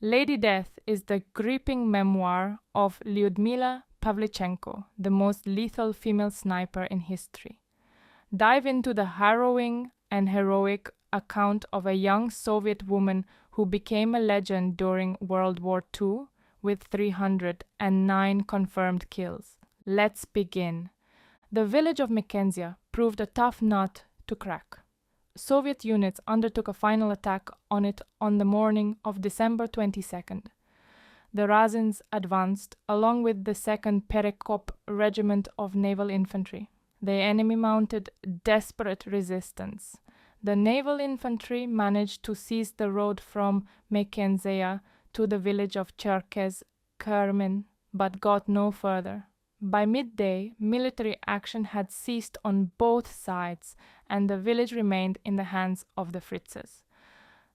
Lady Death is the gripping memoir of Lyudmila Pavlichenko, the most lethal female sniper in history. Dive into the harrowing and heroic account of a young Soviet woman who became a legend during World War II with 309 confirmed kills. Let's begin. The village of Mekenzia proved a tough nut to crack. Soviet units undertook a final attack on it on the morning of December 22nd. The Razins advanced, along with the 2nd Perekop Regiment of Naval Infantry. The enemy mounted desperate resistance. The naval infantry managed to seize the road from Mekenzia to the village of Cherkez Kermen, but got no further. By midday, military action had ceased on both sides, and the village remained in the hands of the Fritzes.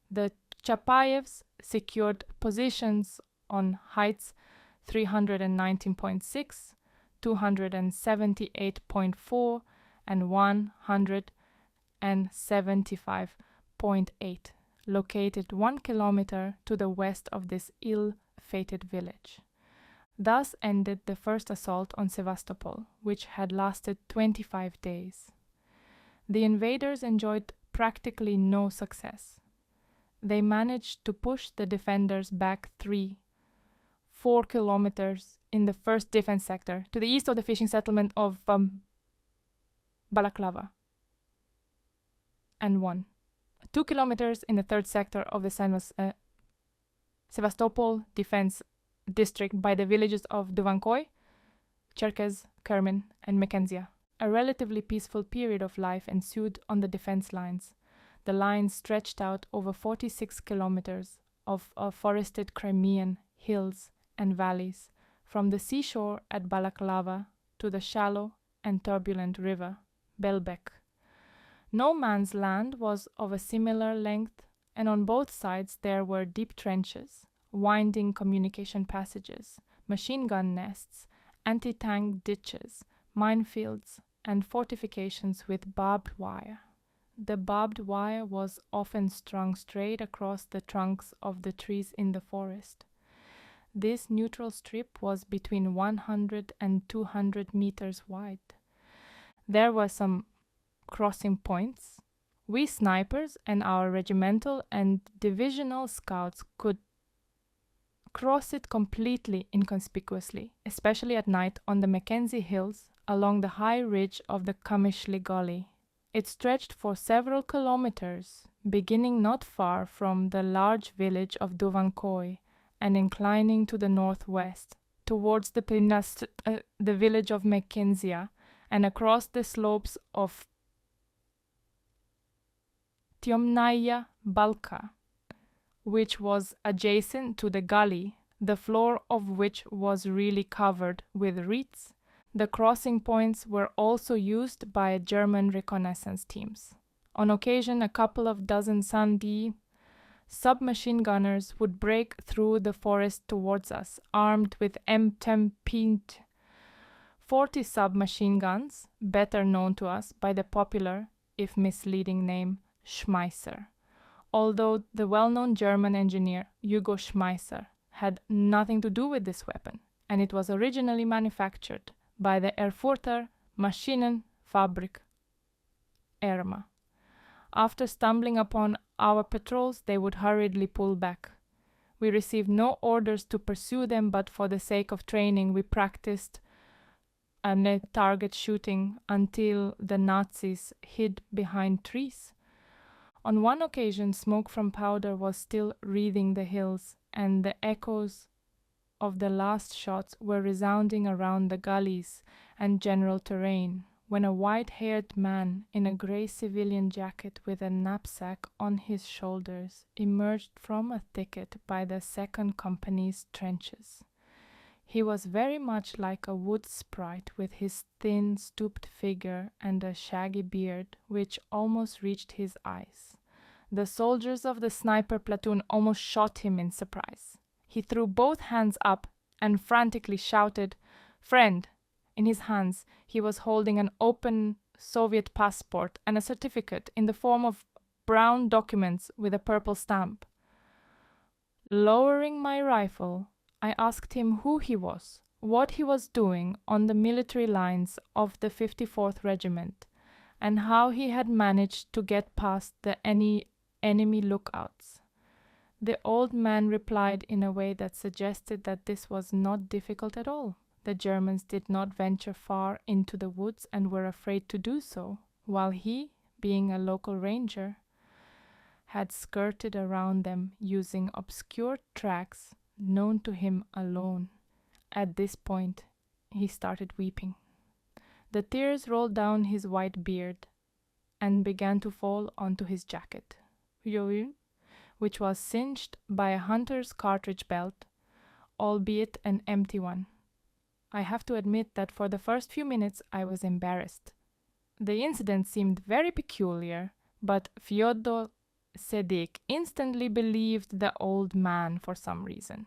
The Chapayevs secured positions on heights 319.6, 278.4, and 175.8, located 1 kilometer to the west of this ill-fated village. Thus ended the first assault on Sevastopol, which had lasted 25 days. The invaders enjoyed practically no success. They managed to push the defenders back 4 kilometers in the first defense sector to the east of the fishing settlement of Balaklava, and 2 kilometers in the third sector of the Sevastopol defense district by the villages of Duvankoy, Cherkez, Kermen, and Mekenzia. A relatively peaceful period of life ensued on the defense lines. The lines stretched out over 46 kilometers of forested Crimean hills and valleys, from the seashore at Balaklava to the shallow and turbulent river, Belbek. No man's land was of a similar length, and on both sides there were deep trenches, winding communication passages, machine gun nests, anti-tank ditches, minefields, and fortifications with barbed wire. The barbed wire was often strung straight across the trunks of the trees in the forest. This neutral strip was between 100 and 200 meters wide. There were some crossing points. We snipers and our regimental and divisional scouts could cross it completely inconspicuously, especially at night on the Mackenzie Hills along the high ridge of the Kamishli Gully. It stretched for several kilometers, beginning not far from the large village of Duvankoy and inclining to the northwest towards the village of Mekenzia and across the slopes of Tyomnaya Balka, which was adjacent to the gully, the floor of which was really covered with reeds. The crossing points were also used by German reconnaissance teams. On occasion, a couple of dozen Sandi submachine gunners would break through the forest towards us, armed with M10 40 submachine guns, better known to us by the popular, if misleading name, Schmeisser, although the well-known German engineer Hugo Schmeisser had nothing to do with this weapon, and it was originally manufactured by the Erfurter Maschinenfabrik Erma. After stumbling upon our patrols, they would hurriedly pull back. We received no orders to pursue them, but for the sake of training, we practiced target shooting until the Nazis hid behind trees. On one occasion, smoke from powder was still wreathing the hills, and the echoes of the last shots were resounding around the gullies and general terrain, when a white-haired man in a grey civilian jacket with a knapsack on his shoulders emerged from a thicket by the 2nd Company's trenches. He was very much like a wood sprite, with his thin, stooped figure and a shaggy beard which almost reached his eyes. The soldiers of the sniper platoon almost shot him in surprise. He threw both hands up and frantically shouted, "Friend!" In his hands he was holding an open Soviet passport and a certificate in the form of brown documents with a purple stamp. Lowering my rifle, I asked him who he was, what he was doing on the military lines of the 54th Regiment, and how he had managed to get past the enemy lookouts. The old man replied in a way that suggested that this was not difficult at all. The Germans did not venture far into the woods and were afraid to do so, while he, being a local ranger, had skirted around them using obscure tracks known to him alone. At this point, he started weeping. The tears rolled down his white beard and began to fall onto his jacket, which was cinched by a hunter's cartridge belt, albeit an empty one. I have to admit that for the first few minutes I was embarrassed. The incident seemed very peculiar, but Fyodor Sedik instantly believed the old man for some reason.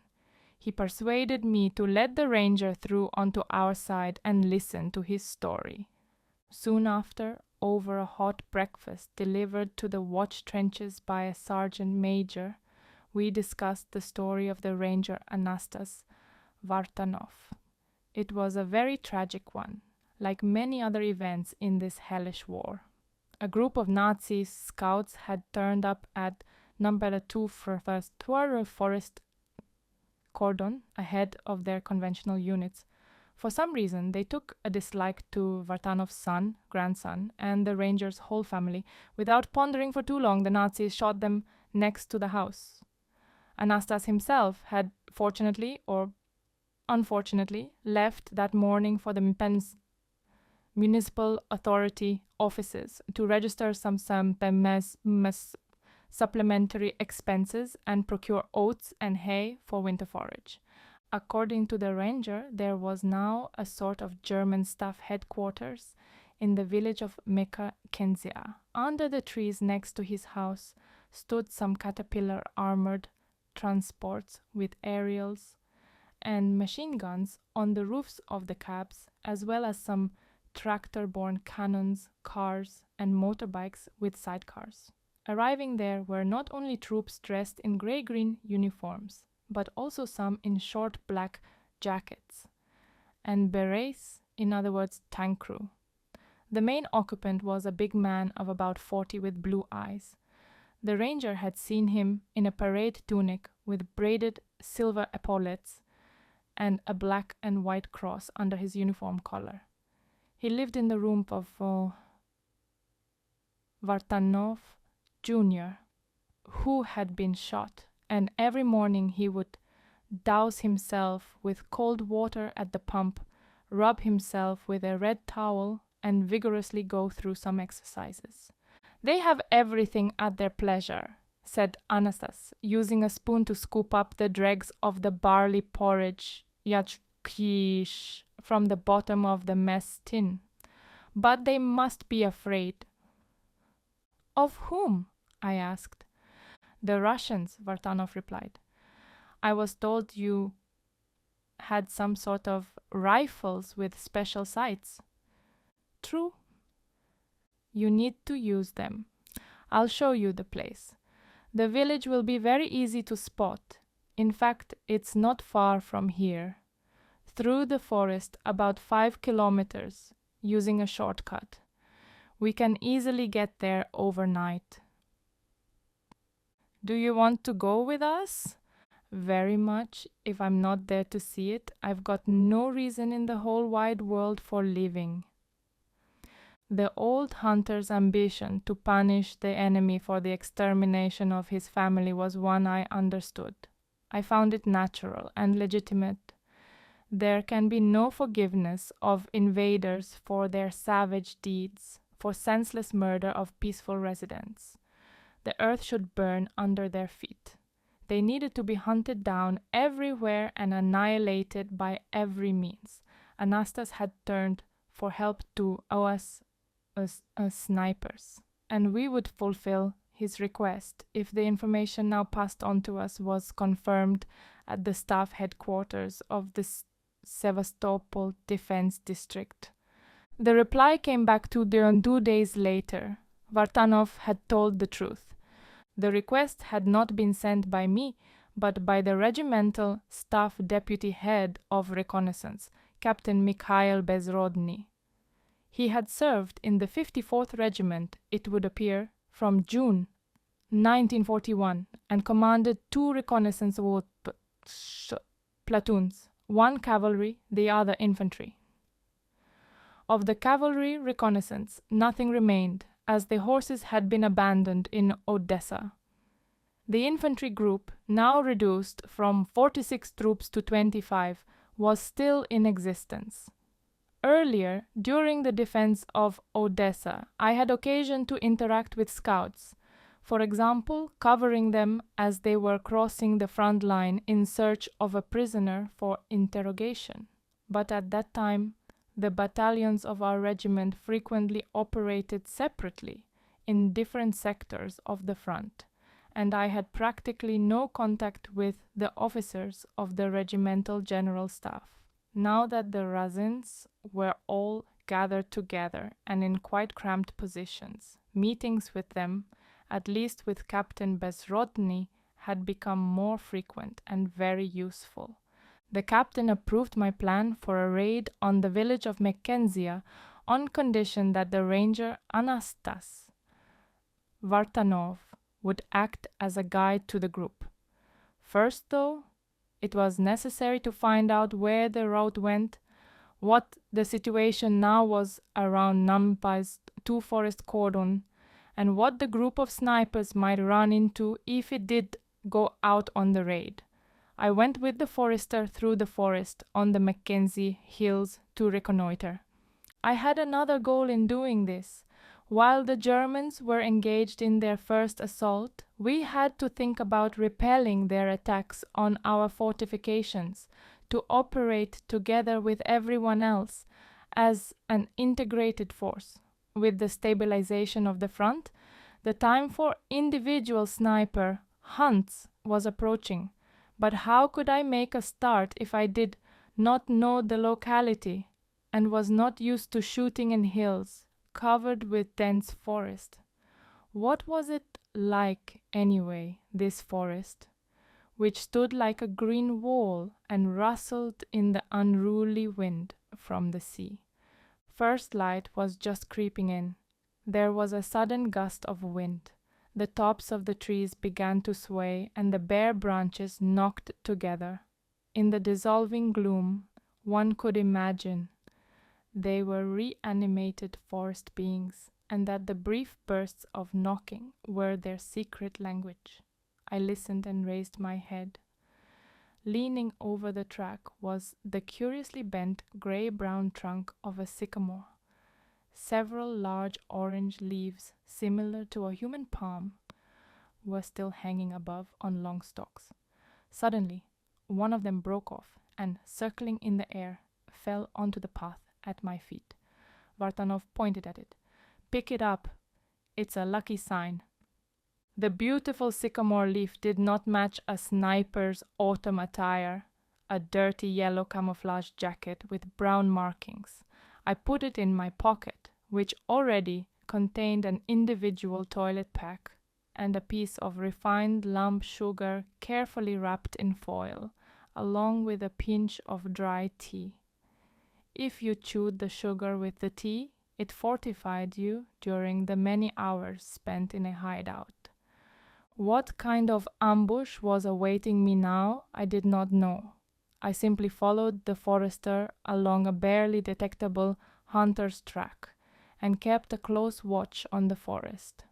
He persuaded me to let the ranger through onto our side and listen to his story. Soon after, over a hot breakfast delivered to the watch trenches by a sergeant major, we discussed the story of the ranger Anastas Vartanov. It was a very tragic one, like many other events in this hellish war. A group of Nazi scouts had turned up at number 2 forest cordon ahead of their conventional units. For some reason, they took a dislike to Vartanov's grandson, and the ranger's whole family. Without pondering for too long, the Nazis shot them next to the house. Anastas himself had, fortunately or unfortunately, left that morning for the municipal authority offices to register some supplementary expenses and procure oats and hay for winter forage. According to the ranger, there was now a sort of German staff headquarters in the village of Mekha-Kenzia. Under the trees next to his house stood some caterpillar armored transports with aerials and machine guns on the roofs of the cabs, as well as some tractor-borne cannons, cars, and motorbikes with sidecars. Arriving there were not only troops dressed in grey-green uniforms, but also some in short black jackets and berets, in other words, tank crew. The main occupant was a big man of about 40 with blue eyes. The ranger had seen him in a parade tunic with braided silver epaulets and a black and white cross under his uniform collar. He lived in the room of Vartanov Jr., who had been shot, and every morning he would douse himself with cold water at the pump, rub himself with a red towel, and vigorously go through some exercises. "They have everything at their pleasure," said Anastas, using a spoon to scoop up the dregs of the barley porridge yachkish from the bottom of the mess tin. "But they must be afraid." "Of whom?" I asked. "The Russians," Vartanov replied. "I was told you had some sort of rifles with special sights." "True. You need to use them. I'll show you the place. The village will be very easy to spot. In fact, it's not far from here. Through the forest, about 5 kilometers, using a shortcut. We can easily get there overnight." "Do you want to go with us?" "Very much. If I'm not there to see it, I've got no reason in the whole wide world for living." The old hunter's ambition to punish the enemy for the extermination of his family was one I understood. I found it natural and legitimate. There can be no forgiveness of invaders for their savage deeds, for senseless murder of peaceful residents. The earth should burn under their feet. They needed to be hunted down everywhere and annihilated by every means. Anastas had turned for help to us snipers, and we would fulfill his request if the information now passed on to us was confirmed at the staff headquarters of the Sevastopol Defense District. The reply came back 2 days later. Vartanov had told the truth. The request had not been sent by me, but by the regimental staff deputy head of reconnaissance, Captain Mikhail Bezrodny. He had served in the 54th Regiment, it would appear, from June 1941, and commanded 2 reconnaissance platoons, one cavalry, the other infantry. Of the cavalry reconnaissance, nothing remained, as the horses had been abandoned in Odessa. The infantry group, now reduced from 46 troops to 25, was still in existence. Earlier, during the defense of Odessa, I had occasion to interact with scouts, for example, covering them as they were crossing the front line in search of a prisoner for interrogation. But at that time, the battalions of our regiment frequently operated separately in different sectors of the front, and I had practically no contact with the officers of the regimental general staff. Now that the Razins were all gathered together and in quite cramped positions, meetings with them, at least with Captain Bezrodny, had become more frequent and very useful. The captain approved my plan for a raid on the village of Mekenzia on condition that the ranger Anastas Vartanov would act as a guide to the group. First, though, it was necessary to find out where the route went, what the situation now was around Nampai's 2-forest cordon, and what the group of snipers might run into if it did go out on the raid. I went with the forester through the forest on the Mackenzie Hills to reconnoiter. I had another goal in doing this. While the Germans were engaged in their first assault, we had to think about repelling their attacks on our fortifications, to operate together with everyone else as an integrated force. With the stabilization of the front, the time for individual sniper hunts was approaching. But how could I make a start if I did not know the locality and was not used to shooting in hills covered with dense forest? What was it like, anyway, this forest, which stood like a green wall and rustled in the unruly wind from the sea? First light was just creeping in. There was a sudden gust of wind. The tops of the trees began to sway, and the bare branches knocked together. In the dissolving gloom, one could imagine they were reanimated forest beings, and that the brief bursts of knocking were their secret language. I listened and raised my head. Leaning over the track was the curiously bent gray-brown trunk of a sycamore. Several large orange leaves, similar to a human palm, were still hanging above on long stalks. Suddenly, one of them broke off and, circling in the air, fell onto the path at my feet. Vartanov pointed at it. "Pick it up. It's a lucky sign." The beautiful sycamore leaf did not match a sniper's autumn attire, a dirty yellow camouflage jacket with brown markings. I put it in my pocket, which already contained an individual toilet pack and a piece of refined lump sugar carefully wrapped in foil, along with a pinch of dry tea. If you chewed the sugar with the tea, it fortified you during the many hours spent in a hideout. What kind of ambush was awaiting me now, I did not know. I simply followed the forester along a barely detectable hunter's track and kept a close watch on the forest.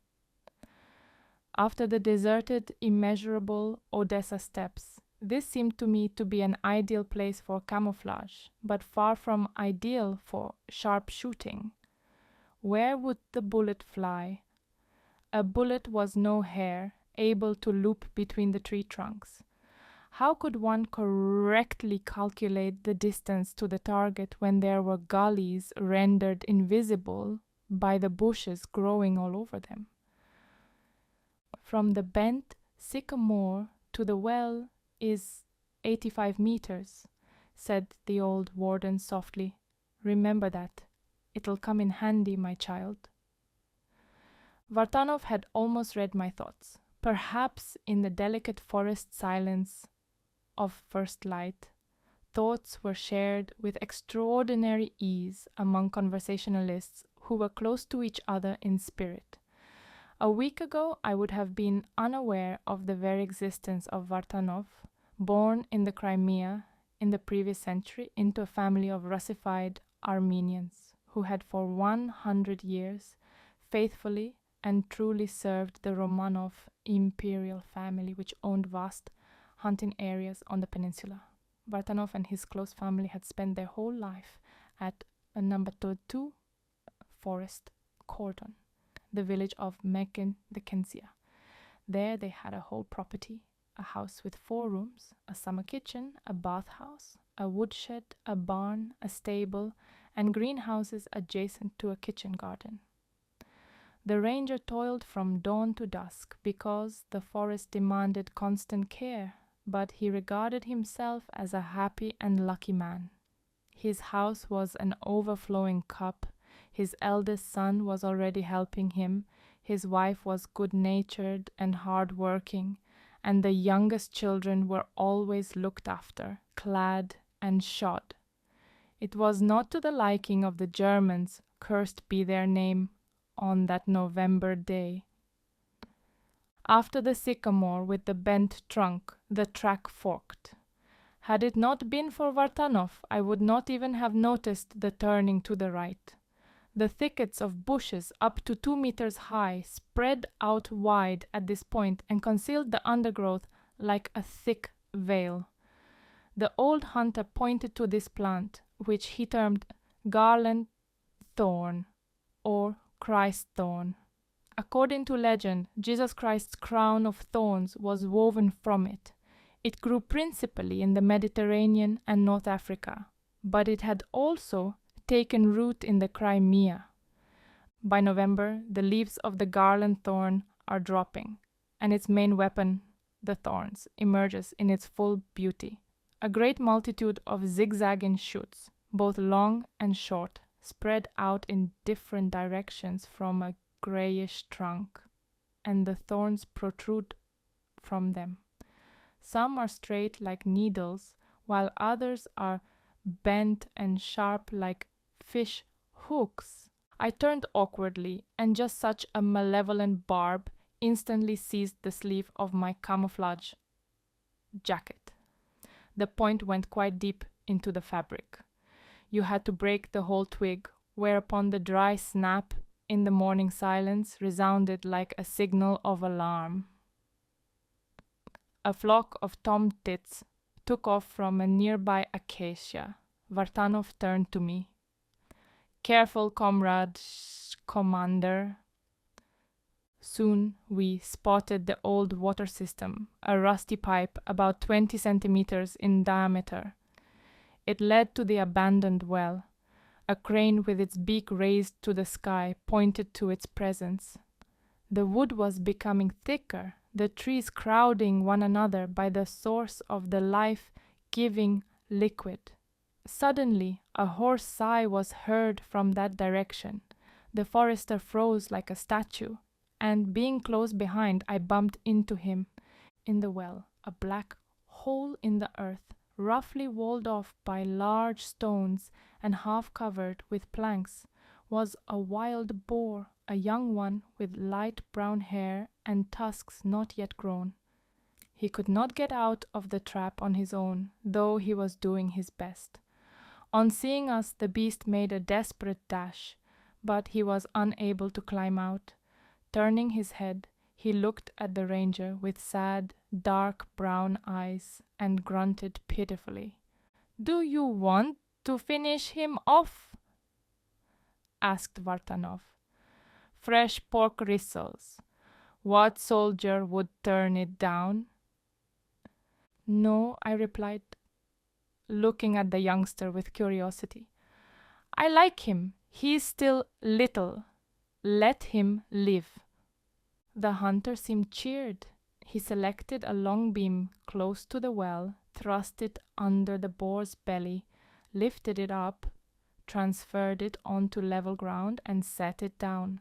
After the deserted, immeasurable Odessa steppes, this seemed to me to be an ideal place for camouflage, but far from ideal for sharp shooting. Where would the bullet fly? A bullet was no hare, able to loop between the tree trunks. How could one correctly calculate the distance to the target when there were gullies rendered invisible by the bushes growing all over them? From the bent sycamore to the well is 85 meters, said the old warden softly. Remember that. It'll come in handy, my child. Vartanov had almost read my thoughts. Perhaps in the delicate forest silence of first light, thoughts were shared with extraordinary ease among conversationalists who were close to each other in spirit. A week ago, I would have been unaware of the very existence of Vartanov, born in the Crimea in the previous century into a family of Russified Armenians who had for 100 years faithfully and truly served the Romanov imperial family, which owned vast hunting areas on the peninsula. Vartanov and his close family had spent their whole life at number 2 Forest Cordon, the village of Mekin-the-Kensia. There they had a whole property, a house with 4 rooms, a summer kitchen, a bathhouse, a woodshed, a barn, a stable, and greenhouses adjacent to a kitchen garden. The ranger toiled from dawn to dusk because the forest demanded constant care, but he regarded himself as a happy and lucky man. His house was an overflowing cup. His eldest son was already helping him. His wife was good-natured and hard-working, and the youngest children were always looked after, clad, and shod. It was not to the liking of the Germans, cursed be their name, on that November day. After the sycamore with the bent trunk, the track forked. Had it not been for Vartanov, I would not even have noticed the turning to the right. The thickets of bushes up to 2 meters high spread out wide at this point and concealed the undergrowth like a thick veil. The old hunter pointed to this plant, which he termed garland thorn or Christ thorn. According to legend, Jesus Christ's crown of thorns was woven from it. It grew principally in the Mediterranean and North Africa, but it had also taken root in the Crimea. By November, the leaves of the garland thorn are dropping, and its main weapon, the thorns, emerges in its full beauty. A great multitude of zigzagging shoots, both long and short, spread out in different directions from a grayish trunk, and the thorns protrude from them. Some are straight like needles, while others are bent and sharp like fish hooks. I turned awkwardly, and just such a malevolent barb instantly seized the sleeve of my camouflage jacket. The point went quite deep into the fabric. You had to break the whole twig, whereupon the dry snap in the morning silence resounded like a signal of alarm. A flock of tomtits took off from a nearby acacia. Vartanov turned to me. "Careful, comrade, commander." Soon we spotted the old water system, a rusty pipe about 20 centimeters in diameter. It led to the abandoned well. A crane with its beak raised to the sky pointed to its presence. The wood was becoming thicker, the trees crowding one another by the source of the life-giving liquid. Suddenly, a hoarse sigh was heard from that direction. The forester froze like a statue, and being close behind, I bumped into him. In the well, a black hole in the earth, roughly walled off by large stones and half covered with planks, was a wild boar, a young one with light brown hair and tusks not yet grown. He could not get out of the trap on his own, though he was doing his best. On seeing us, the beast made a desperate dash, but he was unable to climb out. Turning his head, he looked at the ranger with sad, dark brown eyes and grunted pitifully. "Do you want to finish him off?" asked Vartanov. "Fresh pork rissoles. What soldier would turn it down?" "No," I replied, looking at the youngster with curiosity. "I like him. He is still little. Let him live." The hunter seemed cheered. He selected a long beam close to the well, thrust it under the boar's belly, lifted it up, transferred it onto level ground, and set it down.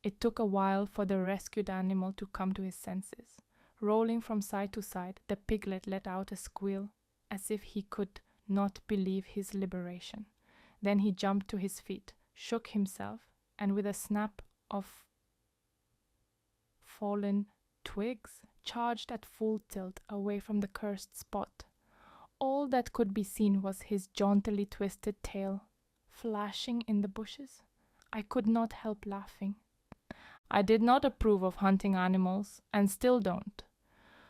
It took a while for the rescued animal to come to his senses. Rolling from side to side, the piglet let out a squeal, as if he could not believe his liberation. Then he jumped to his feet, shook himself, and with a snap of fallen twigs, charged at full tilt away from the cursed spot. All that could be seen was his jauntily twisted tail, flashing in the bushes. I could not help laughing. I did not approve of hunting animals, and still don't.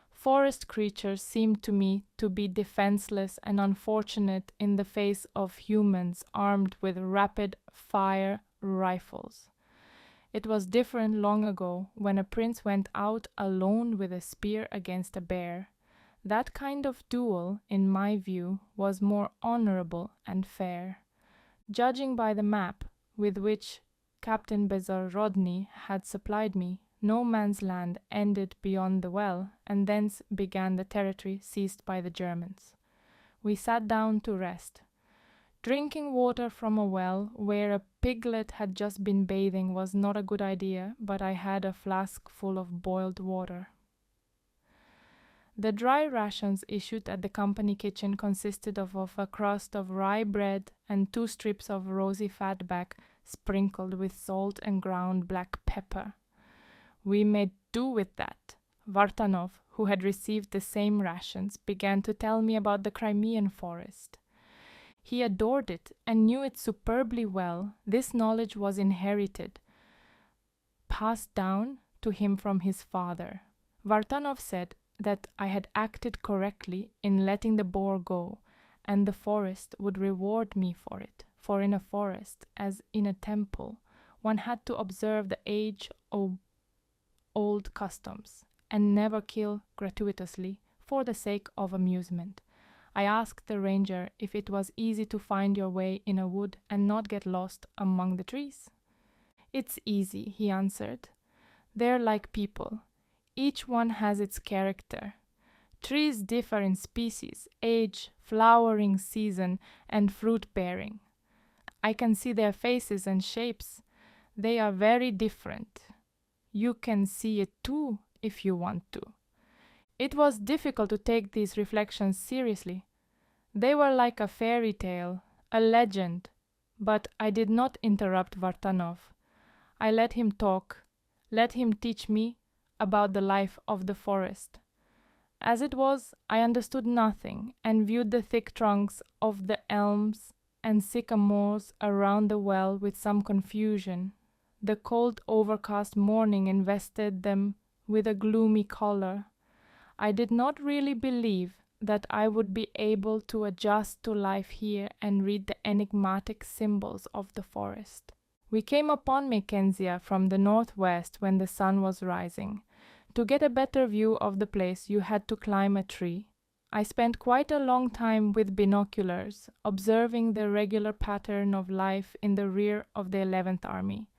Forest creatures seemed to me to be defenseless and unfortunate in the face of humans armed with rapid-fire rifles. It was different long ago, when a prince went out alone with a spear against a bear. That kind of duel, in my view, was more honorable and fair. Judging by the map with which Captain Bezarodny had supplied me, no man's land ended beyond the well, and thence began the territory seized by the Germans. We sat down to rest. Drinking water from a well where a piglet had just been bathing was not a good idea, but I had a flask full of boiled water. The dry rations issued at the company kitchen consisted of a crust of rye bread and 2 strips of rosy fatback sprinkled with salt and ground black pepper. We made do with that. Vartanov, who had received the same rations, began to tell me about the Crimean forest. He adored it and knew it superbly well. This knowledge was inherited, passed down to him from his father. Vartanov said that I had acted correctly in letting the boar go, and the forest would reward me for it. For in a forest, as in a temple, one had to observe the age-old customs, and never kill gratuitously for the sake of amusement. I asked the ranger if it was easy to find your way in a wood and not get lost among the trees. "It's easy," he answered. "They're like people. Each one has its character. Trees differ in species, age, flowering season, and fruit-bearing. I can see their faces and shapes. They are very different. You can see it too, if you want to." It was difficult to take these reflections seriously. They were like a fairy tale, a legend, but I did not interrupt Vartanov. I let him talk, let him teach me about the life of the forest. As it was, I understood nothing, and viewed the thick trunks of the elms and sycamores around the well with some confusion. The cold, overcast morning invested them with a gloomy color. I did not really believe that I would be able to adjust to life here and read the enigmatic symbols of the forest. We came upon Mackenzie from the northwest when the sun was rising. To get a better view of the place, you had to climb a tree. I spent quite a long time with binoculars, observing the regular pattern of life in the rear of the 11th Army.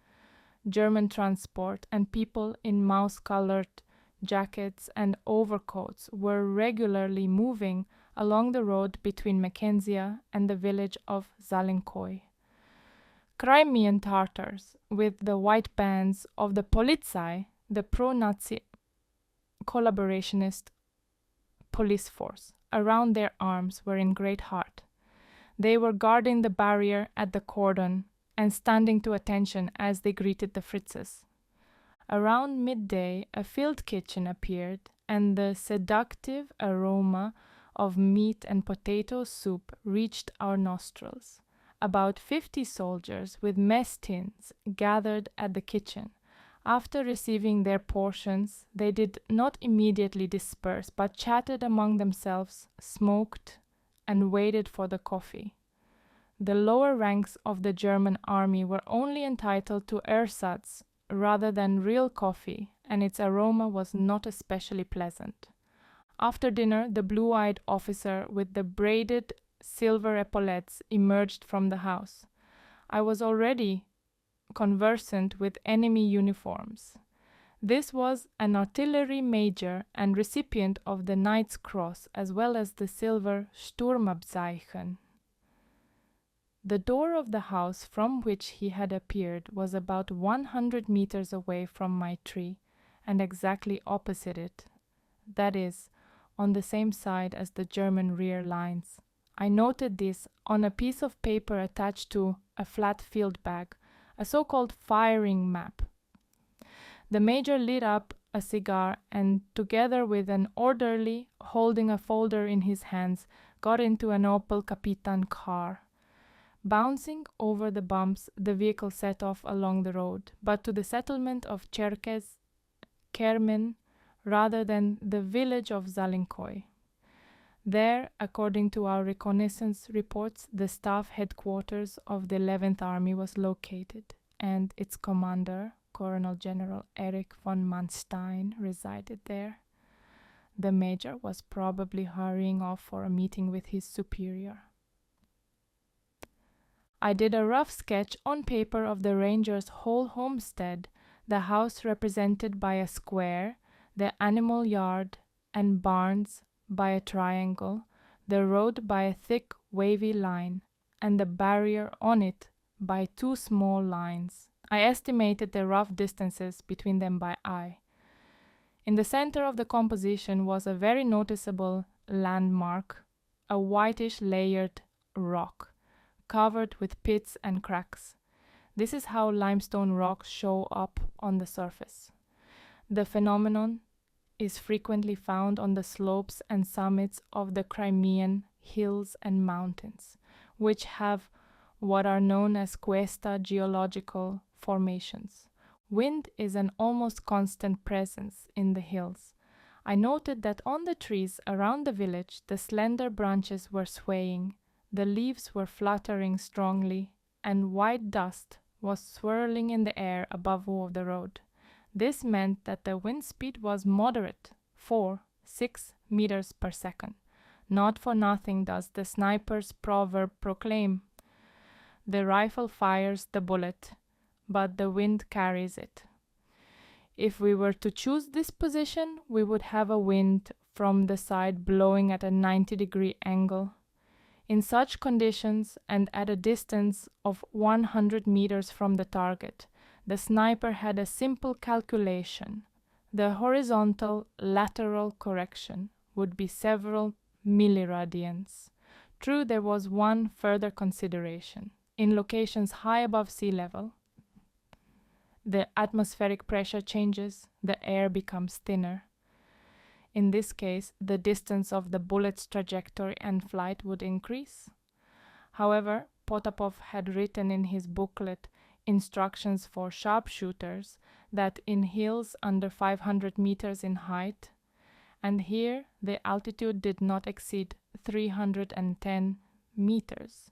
German transport and people in mouse-colored jackets and overcoats were regularly moving along the road between Mackenzie and the village of Zalenkoi. Crimean Tartars, with the white bands of the Polizei, the pro-Nazi collaborationist police force, around their arms, were in great heart. They were guarding the barrier at the cordon and standing to attention as they greeted the Fritzes. Around midday, a field kitchen appeared, and the seductive aroma of meat and potato soup reached our nostrils. About 50 soldiers with mess tins gathered at the kitchen. After receiving their portions, they did not immediately disperse, but chatted among themselves, smoked, and waited for the coffee. The lower ranks of the German army were only entitled to ersatz rather than real coffee, and its aroma was not especially pleasant. After dinner, the blue-eyed officer with the braided silver epaulettes emerged from the house. I was already conversant with enemy uniforms. This was an artillery major and recipient of the Knight's Cross, as well as the silver Sturmabzeichen. The door of the house from which he had appeared was about 100 meters away from my tree and exactly opposite it, that is, on the same side as the German rear lines. I noted this on a piece of paper attached to a flat field bag, a so-called firing map. The major lit up a cigar and, together with an orderly holding a folder in his hands, got into an Opel Capitan car. Bouncing over the bumps, the vehicle set off along the road, but to the settlement of Cherkez Kermen rather than the village of Zalinkoi. There, according to our reconnaissance reports, the staff headquarters of the 11th Army was located, and its commander, Colonel General Erich von Manstein, resided there. The major was probably hurrying off for a meeting with his superior. I did a rough sketch on paper of the ranger's whole homestead, the house represented by a square, the animal yard and barns by a triangle, the road by a thick wavy line, and the barrier on it by two small lines. I estimated the rough distances between them by eye. In the center of the composition was a very noticeable landmark, a whitish layered rock, covered with pits and cracks. This is how limestone rocks show up on the surface. The phenomenon is frequently found on the slopes and summits of the Crimean hills and mountains, which have what are known as cuesta geological formations. Wind is an almost constant presence in the hills. I noted that on the trees around the village the slender branches were swaying, the leaves were fluttering strongly, and white dust was swirling in the air above the road. This meant that the wind speed was moderate, 4-6 meters per second. Not for nothing does the sniper's proverb proclaim, "The rifle fires the bullet, but the wind carries it." If we were to choose this position, we would have a wind from the side blowing at a 90-degree angle. In such conditions, and at a distance of 100 meters from the target, the sniper had a simple calculation. The horizontal lateral correction would be several milliradians. True, there was one further consideration. In locations high above sea level, the atmospheric pressure changes, the air becomes thinner. In this case, the distance of the bullet's trajectory and flight would increase. However, Potapov had written in his booklet Instructions for Sharpshooters that in hills under 500 meters in height, and here the altitude did not exceed 310 meters,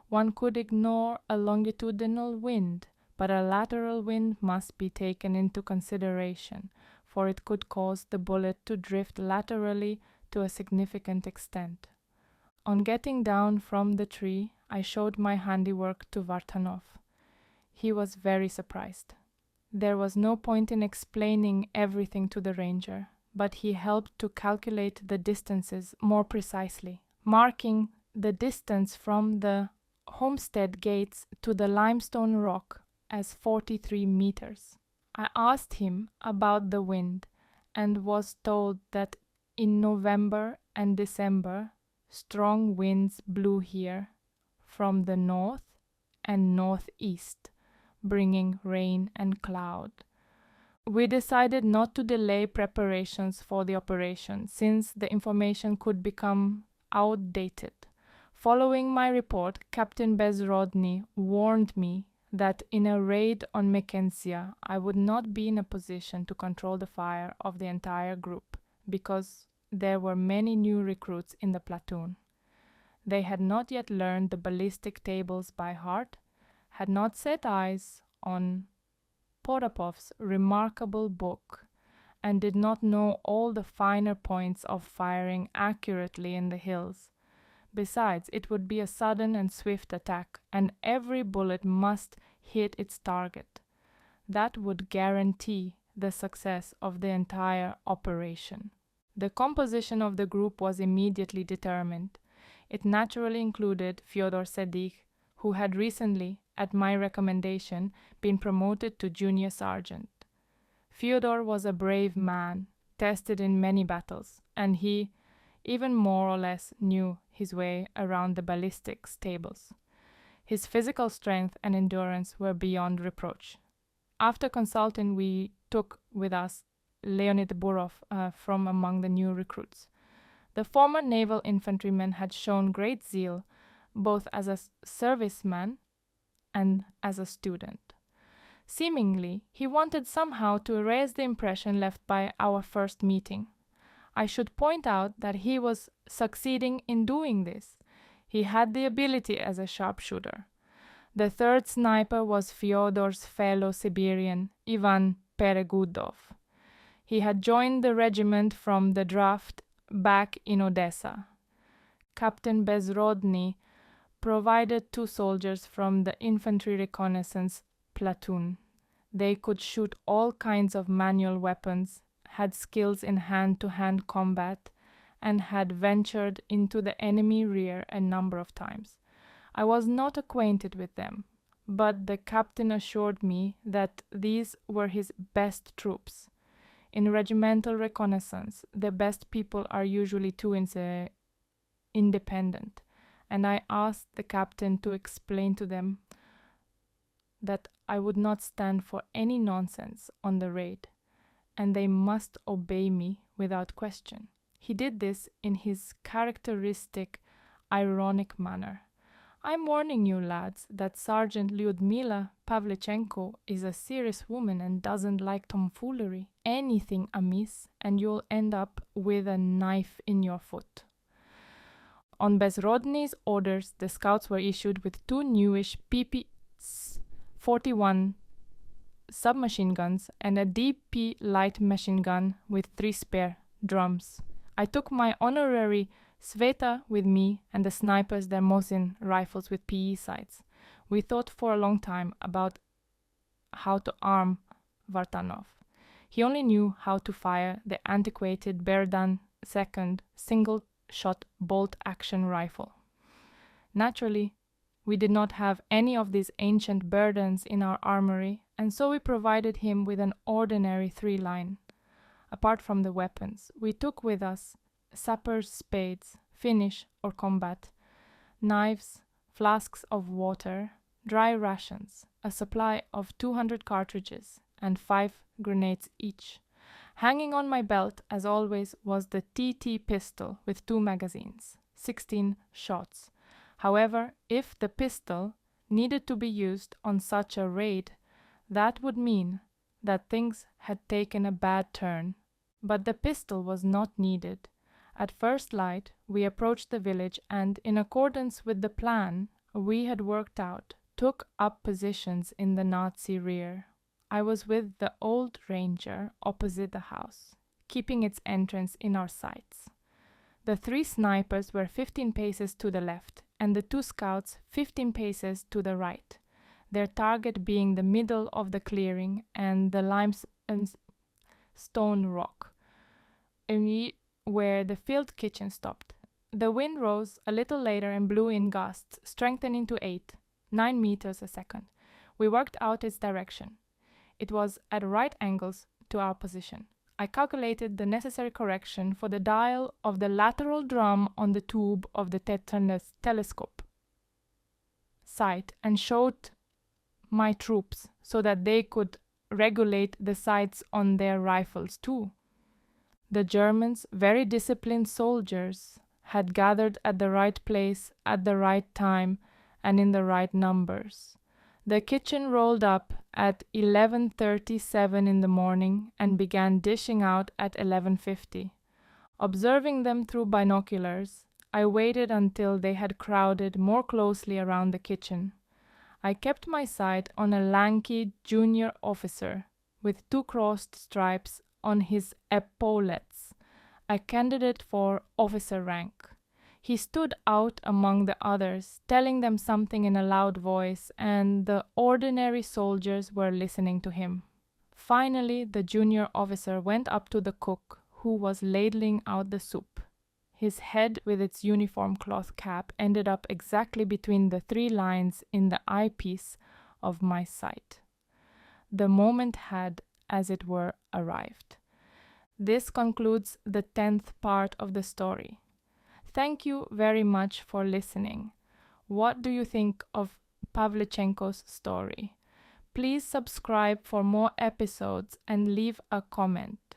one could ignore a longitudinal wind, but a lateral wind must be taken into consideration, for it could cause the bullet to drift laterally to a significant extent. On getting down from the tree, I showed my handiwork to Vartanov. He was very surprised. There was no point in explaining everything to the ranger, but he helped to calculate the distances more precisely, marking the distance from the homestead gates to the limestone rock as 43 meters. I asked him about the wind and was told that in November and December strong winds blew here from the north and northeast, bringing rain and cloud. We decided not to delay preparations for the operation, since the information could become outdated. Following my report, Captain Bezrodny warned me that in a raid on Mekenzia, I would not be in a position to control the fire of the entire group, because there were many new recruits in the platoon. They had not yet learned the ballistic tables by heart, had not set eyes on Potapov's remarkable book, and did not know all the finer points of firing accurately in the hills. Besides, it would be a sudden and swift attack, and every bullet must hit its target. That would guarantee the success of the entire operation. The composition of the group was immediately determined. It naturally included Fyodor Sedykh, who had recently, at my recommendation, been promoted to junior sergeant. Fyodor was a brave man, tested in many battles, and he, even more or less, knew his way around the ballistics tables. His physical strength and endurance were beyond reproach. After consulting, we took with us Leonid Burov from among the new recruits. The former naval infantryman had shown great zeal, both as a serviceman and as a student. Seemingly, he wanted somehow to erase the impression left by our first meeting. I should point out that he was succeeding in doing this. He had the ability as a sharpshooter. The third sniper was Fyodor's fellow Siberian, Ivan Peregudov. He had joined the regiment from the draft back in Odessa. Captain Bezrodny provided 2 soldiers from the infantry reconnaissance platoon. They could shoot all kinds of manual weapons, had skills in hand-to-hand combat, and had ventured into the enemy rear a number of times. I was not acquainted with them, but the captain assured me that these were his best troops. In regimental reconnaissance, the best people are usually too independent, and I asked the captain to explain to them that I would not stand for any nonsense on the raid, and they must obey me without question. He did this in his characteristic, ironic manner. I'm warning you, lads, that Sergeant Lyudmila Pavlichenko is a serious woman and doesn't like tomfoolery. Anything amiss, and you'll end up with a knife in your foot. On Bezrodny's orders, the scouts were issued with 2 newish PP-41 submachine guns and a DP light machine gun with 3 spare drums. I took my honorary Sveta with me and the snipers their Mosin rifles with PE sights. We thought for a long time about how to arm Vartanov. He only knew how to fire the antiquated Berdan II single-shot bolt-action rifle. Naturally, we did not have any of these ancient Berdans in our armory, and so we provided him with an ordinary 3-line. Apart from the weapons, we took with us sappers' spades, finish or combat, knives, flasks of water, dry rations, a supply of 200 cartridges, and 5 grenades each. Hanging on my belt, as always, was the TT pistol with 2 magazines, 16 shots. However, if the pistol needed to be used on such a raid, that would mean that things had taken a bad turn. But the pistol was not needed. At first light, we approached the village and, in accordance with the plan we had worked out, took up positions in the Nazi rear. I was with the old ranger opposite the house, keeping its entrance in our sights. The 3 snipers were 15 paces to the left, and the 2 scouts 15 paces to the right, their target being the middle of the clearing and the limestone rock, where the field kitchen stopped. The wind rose a little later and blew in gusts, strengthening to 9 meters a second. We worked out its direction. It was at right angles to our position. I calculated the necessary correction for the dial of the lateral drum on the tube of the telescope sight and showed my troops so that they could regulate the sights on their rifles too. The Germans, very disciplined soldiers, had gathered at the right place at the right time and in the right numbers. The kitchen rolled up at 11:37 in the morning and began dishing out at 11:50. Observing them through binoculars, I waited until they had crowded more closely around the kitchen. I kept my sight on a lanky junior officer with 2 crossed stripes on his epaulettes, a candidate for officer rank. He stood out among the others, telling them something in a loud voice, and the ordinary soldiers were listening to him. Finally, the junior officer went up to the cook, who was ladling out the soup. His head with its uniform cloth cap ended up exactly between the 3 lines in the eyepiece of my sight. The moment had, as it were, arrived. This concludes the 10th part of the story. Thank you very much for listening. What do you think of Pavlichenko's story? Please subscribe for more episodes and leave a comment.